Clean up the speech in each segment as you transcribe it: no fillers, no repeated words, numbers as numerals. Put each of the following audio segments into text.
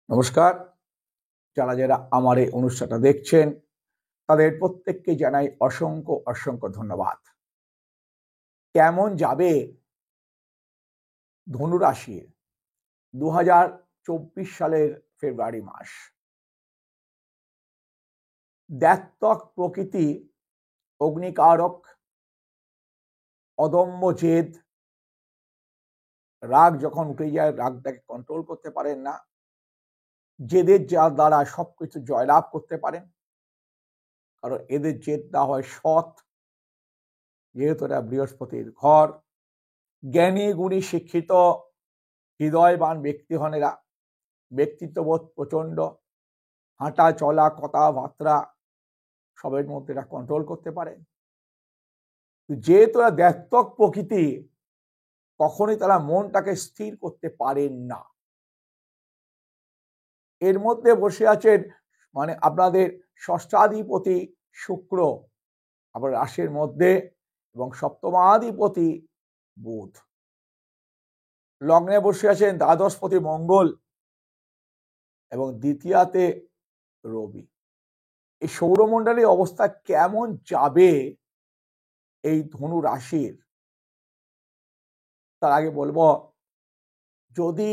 নমস্কার। যারা যারা আমার এই অনুষ্ঠানটা দেখছেন তাদের প্রত্যেককে জানাই অসংখ্য অসংখ্য ধন্যবাদ। কেমন যাবে ধনু রাশির 2024 সালের ফেব্রুয়ারি মাস? দ্ব্যর্থক প্রকৃতি, অগ্নিকারক, অদম্য জেদ, রাগ যখন উঠে যায় রাগটাকে কন্ট্রোল করতে পারেন না, জেদের যার দ্বারা সবকিছু জয়লাভ করতে পারেন, কারণ এদের জেদটা হয় সৎ, যেহেতু এটা বৃহস্পতির ঘর। জ্ঞানী গুণী শিক্ষিত হৃদয়বান ব্যক্তি হন এরা, ব্যক্তিত্ববোধ প্রচন্ড, হাঁটা চলা কথাবার্তা সবের মধ্যে এরা কন্ট্রোল করতে পারে। যেহেতু এরা দ্ব্যর্থক প্রকৃতি, কখনোই তারা মনটাকে স্থির করতে পারেন না। এর মধ্যে বসে আছেন মানে আপনাদের ষষ্ঠাধিপতি শুক্র আপনার রাশির মধ্যে, এবং সপ্তমাধিপতি বুধ। লগ্নে বসে আছেন দ্বাদশপতি মঙ্গল এবং দ্বিতীয়াতে রবি। এই সৌরমণ্ডলের অবস্থা কেমন যাবে এই ধনু রাশির, তার আগে বলবো, যদি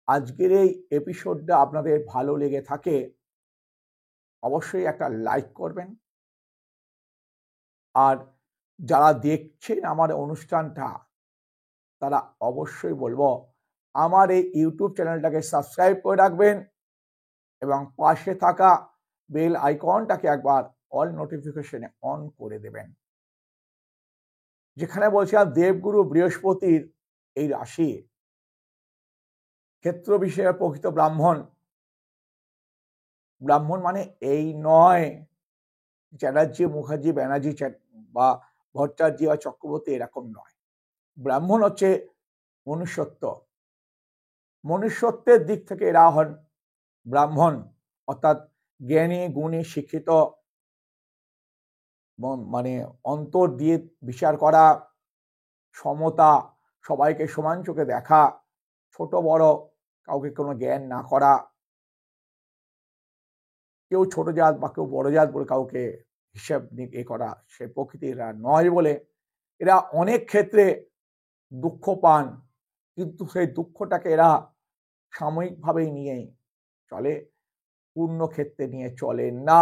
আজকের এই এপিসোডটা আপনাদের ভালো লেগে থাকে অবশ্যই একটা লাইক করবেন। আর যারা দেখছেন আমার অনুষ্ঠানটা তারা অবশ্যই বলবো আমার এই ইউটিউব চ্যানেলটাকে সাবস্ক্রাইব করে রাখবেন এবং পাশে থাকা বেল আইকনটাকে একবার অল নোটিফিকেশনে অন করে দেবেন। যেখানে বলছিলাম দেবগুরু বৃহস্পতির এই রাশি, ক্ষেত্র বিষয়ে প্রকৃত ব্রাহ্মণ। ব্রাহ্মণ মানে এই নয় চ্যাটার্জি, মুখার্জি, ব্যানার্জি বা ভট্টাচার্য বা চক্রবর্তী, এরকম নয়। ব্রাহ্মণ হচ্ছে মনুষ্যত্ব। মনুষ্যত্বের দিক থেকে এরা হন ব্রাহ্মণ, অর্থাৎ জ্ঞানী গুণী শিক্ষিত, মানে অন্তর দিয়ে বিচার করা, সমতা, সবাইকে সমান চোখে দেখা, ছোট বড় কাউকে কোনো জ্ঞান না করা, কেউ ছোট জাত বা কেউ বড় জাত বলে কাউকে হিসাব এ করা, সে প্রকৃতির নয় বলে এরা অনেক ক্ষেত্রে দুঃখ পান, কিন্তু সেই দুঃখটাকে এরা সাময়িকভাবেই নিয়ে চলে, পূর্ণ ক্ষেত্রে নিয়ে চলেন না।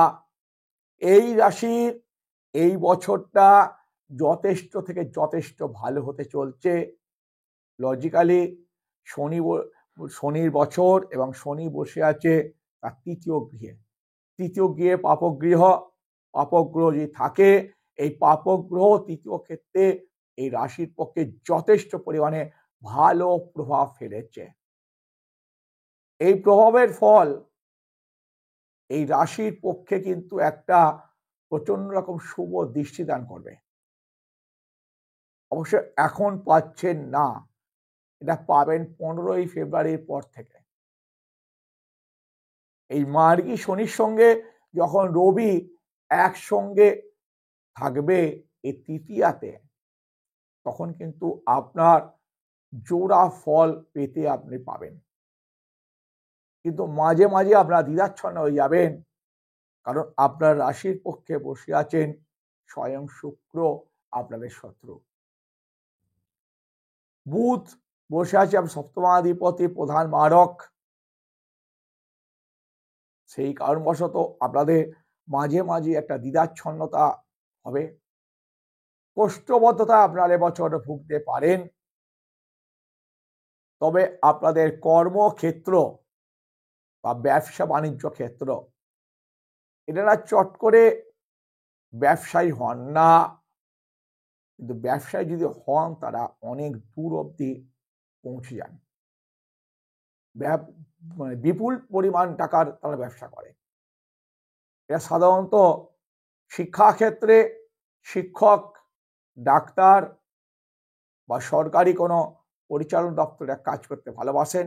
এই রাশির এই বছরটা যথেষ্ট থেকে যথেষ্ট ভালো হতে চলছে। লজিক্যালি শনির বছর, এবং শনি বসে আছে তার তৃতীয় গৃহে। তৃতীয় গৃহে পাপগৃহ, পাপগ্রহ যদি থাকে, এই পাপগ্রহ তৃতীয় ক্ষেত্রে এই রাশির পক্ষে যথেষ্ট পরিমাণে ভালো প্রভাব ফেলেছে। এই প্রভাবের ফল এই রাশির পক্ষে কিন্তু একটা প্রচন্ড রকম শুভ দৃষ্টি দান করবে। অবশ্য এখন পাচ্ছেন না, এটা পাবেন 15ই ফেব্রুয়ারির পর থেকে। এই মার্গী শনির সঙ্গে যখন রবি একসঙ্গে থাকবে এই তৃতীয়াতে, তখন কিন্তু আপনার জোড়া ফল পেতে আপনি পাবেন। কিন্তু মাঝে মাঝে আপনারা দ্বিধাচ্ছন্ন হয়ে যাবেন, কারণ আপনার রাশির পক্ষে বসে আছেন স্বয়ং শুক্র, আপনাদের শত্রু। বুধ বসে আছে সপ্তমাধিপতি প্রধান মারক। সেই কারণবশত আপনাদের মাঝে মাঝে একটা দ্বিধাচ্ছন্নতা হবে, কোষ্ঠবদ্ধতা আপনারা এবছর ভুগতে পারেন। তবে আপনাদের কর্মক্ষেত্র বা ব্যবসা বাণিজ্য ক্ষেত্র, এনারা চট করে ব্যবসায়ী হন না, কিন্তু ব্যবসায়ী যদি হন তারা অনেক দূর অবধি পৌঁছে যান। মানে বিপুল পরিমাণ টাকার তারা ব্যবসা করে। এরা সাধারণত শিক্ষাক্ষেত্রে শিক্ষক, ডাক্তার বা সরকারি কোনো পরিচালন দপ্তরে কাজ করতে ভালোবাসেন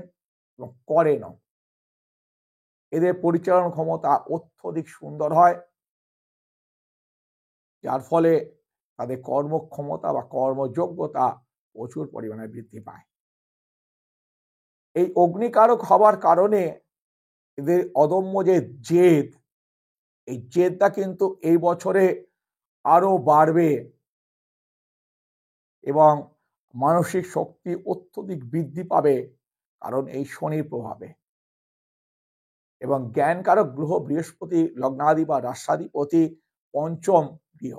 এবং করেনও। এদের পরিচালন ক্ষমতা অত্যধিক সুন্দর হয়, যার ফলে তাদের কর্মক্ষমতা বা কর্মযোগ্যতা প্রচুর পরিমাণে বৃদ্ধি পায়। এই অগ্নিকারক হওয়ার কারণে এদের অদম্য যে জেদ, এই জেদটা কিন্তু এই বছরে আরো বাড়বে এবং মানসিক শক্তি অত্যধিক বৃদ্ধি পাবে, কারণ এই শনির প্রভাবে। এবং জ্ঞানকারক গ্রহ বৃহস্পতি লগ্নাধি বা রাশাধিপতি পঞ্চম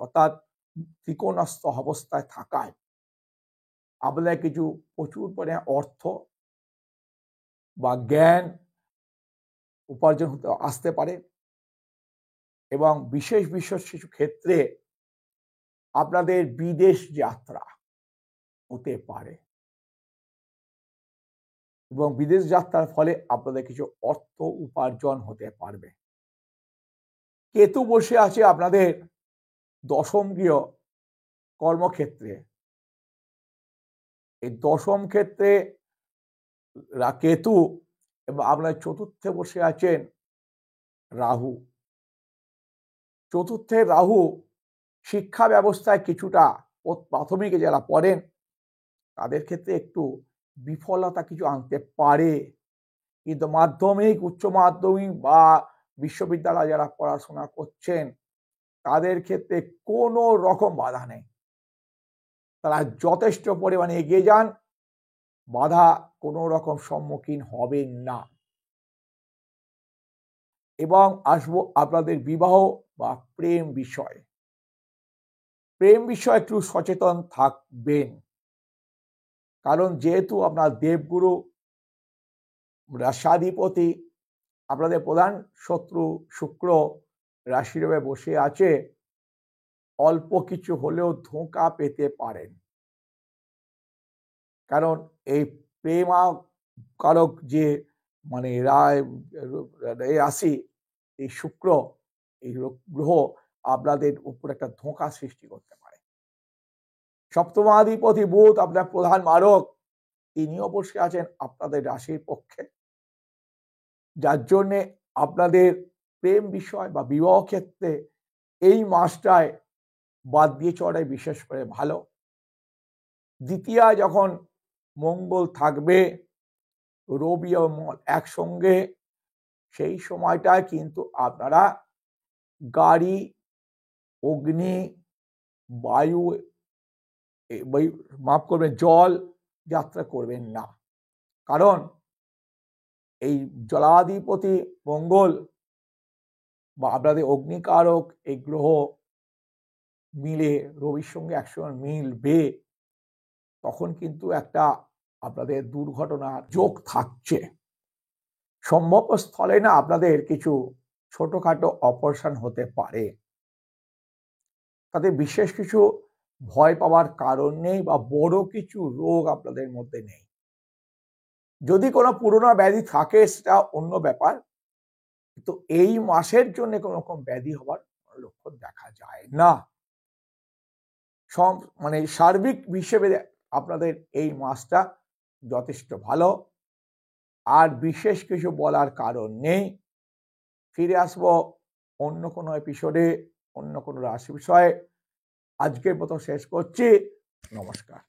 অর্থাৎ ত্রিকোণস্থ অবস্থায় থাকায় আপনাদের কিছু প্রচুর পরিমাণে অর্থ বা জ্ঞান উপার্জন হতে আসতে পারে এবং বিশেষ বিশেষ কিছু ক্ষেত্রে আপনাদের বিদেশ যাত্রা হতে পারে এবং বিদেশ যাত্রার ফলে আপনাদের কিছু অর্থ উপার্জন হতে পারবে। কেতু বসে আছে আপনাদের দশম গৃহ কর্মক্ষেত্রে। এই দশম ক্ষেত্রে কেতু এবং আপনার চতুর্থে বসে আছেন রাহু। চতুর্থে রাহু শিক্ষা ব্যবস্থায় কিছুটা প্রাথমিকে যারা পড়েন তাদের ক্ষেত্রে একটু বিফলতা কিছু আনতে পারে, কিন্তু মাধ্যমিক উচ্চ মাধ্যমিক বা বিশ্ববিদ্যালয়ে যারা পড়াশোনা করছেন তাদের ক্ষেত্রে কোনো রকম বাধা নেই, তারা যথেষ্ট পরিমাণে এগিয়ে যান, বাধা কোনো রকম সম্মুখীন হবেন না। এবং আসবো আপনাদের বিবাহ বা প্রেম বিষয়। প্রেম বিষয়ে একটু সচেতন থাকবেন, কারণ যেহেতু আপনার দেবগুরু রাশাধিপতি আপনাদের প্রধান শত্রু শুক্র রাশিরূপে বসে আছে, অল্প কিছু হলেও ধোঁকা পেতে পারেন। কারণ এই প্রেমাকারক যে মানে রাশি এই শুক্র, এই গ্রহ আপনাদের উপর একটা ধোঁকা সৃষ্টি করতে পারে। সপ্তমাধিপতি বুধ আপনার প্রধান মারক, তিনিও বসে আছেন আপনাদের রাশির পক্ষে, যার জন্যে আপনাদের প্রেম বিষয় বা বিবাহ ক্ষেত্রে এই মাসটায় বাদ দিয়ে চড়াই বিশেষ করে ভালো। দ্বিতীয় যখন মঙ্গল থাকবে, রবি ও মঙ্গল একসঙ্গে, সেই সময়টায় কিন্তু আপনারা গাড়ি, অগ্নি, বায়ু, মাফ করবেন, জল যাত্রা করবেন না। কারণ এই জলাধিপতি মঙ্গল বা আপনাদের অগ্নিকারক এই গ্রহ মিলে রবির সঙ্গে একসঙ্গে মিলবে, তখন কিন্তু একটা আপনাদের দুর্ঘটনার যোগ থাকছে। সম্ভব স্থলে না আপনাদের কিছু ছোটখাটো অপারেশন হতে পারে, তাতে বিশেষ কিছু ভয় পাওয়ার কারণ নেই বা বড় কিছু রোগ আপনাদের মধ্যে নেই। যদি কোনো পুরনো ব্যাধি থাকে সেটা অন্য ব্যাপার, কিন্তু এই মাসের জন্য কোনো রকম ব্যাধি হবার লক্ষণ দেখা যায় না। মানে সার্বিক হিসেবে আপনাদের এই মাসটা যথেষ্ট ভালো, আর বিশেষ কিছু বলার কারণ নেই। ফিরে আসবো অন্য কোনো এপিসোডে, অন্য কোনো রাশি বিষয়ে। আজকের মতো শেষ করছি। নমস্কার।